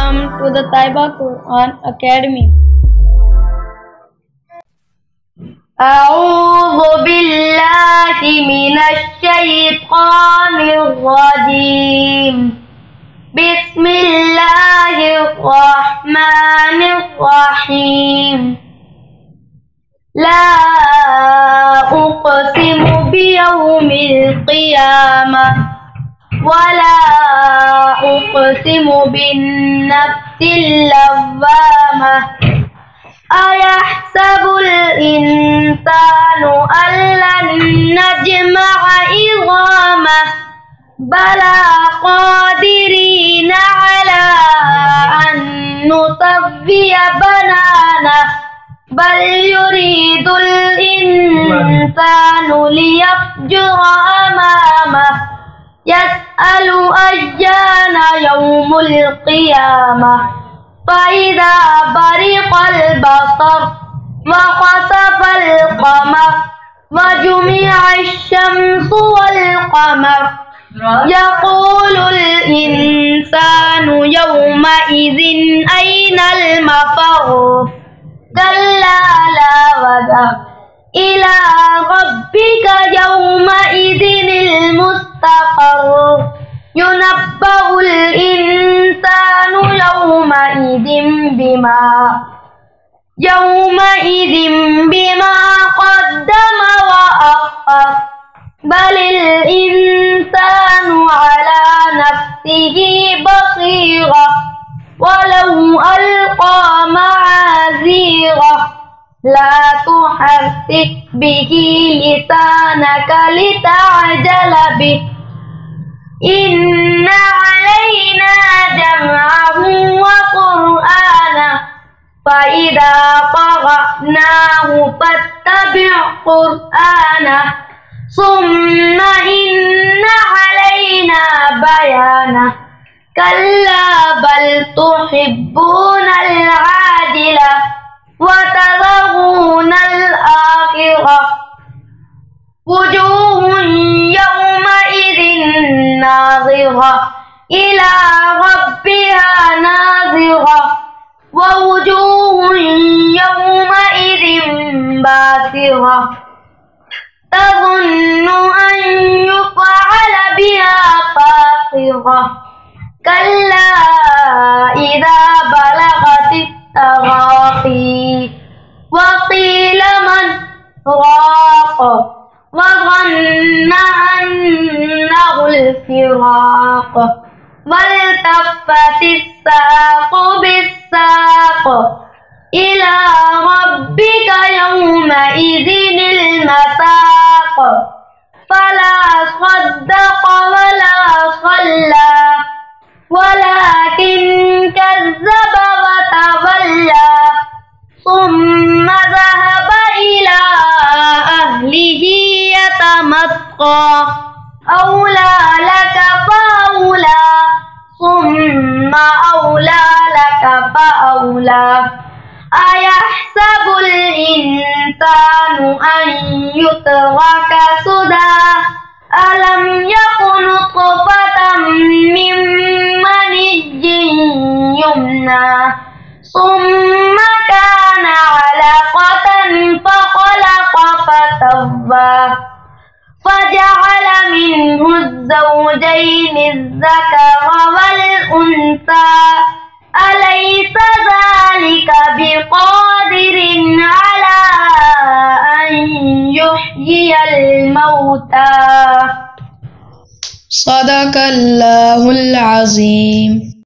Welcome to the Taiba Quran Academy. أعوذ بالله من الشيطان الرجيم. بسم الله الرحمن الرحيم. لا أقسم بيوم القيامة ولا أقسم بالنفس اللوامة. أيحسب الإنسان أن لن نجمع عظامه بلى قادرين على أن نسوي بنانه بل يريد الإنسان ليفجر أمامه يسأل أيان يوم القيامة فإذا برق البصر وخسف القمر وجمع الشمس والقمر يقول الإنسان يومئذ أين المفر كلا لا وزر إلى ربك يومئذ المستقر ينبأ الإنسان يومئذ بما قدم وأخر بل الإنسان على نفسه بصيرة ولو ألقى معاذيره لا تحرك به لسانك لتعجل به إن علينا جمعه وقرآنه فإذا قرأناه فاتبع قرآنه ثم إن علينا بيانه كلا بل تحبون العاجلة وتذرون الآخرة وجوه يومئذ ناظرة إلى ربها ناظرة ووجوه يومئذ باسرة تظن أن يفعل بها فاقرة كلا إذا بلغت التراقي وقيل من راق وظن أنه الفراق والتفت الساق بالساق إلى ربك يومئذ المساق فلا صدق ولا صلى ولكن كذب وتولى ثم ذهب إلى أهله يتمطى أولى لك فأولى ثم أولى لك فأولى أيحسب الإنسان أن يترك سدى ألم يكن نطفة من مني يمنى ثم كان علقة فخلق فسوى فجعل منه الزوجين الذكر والأنثى أليس ذلك بقادر على أن يحيي الموتى صدق الله العظيم.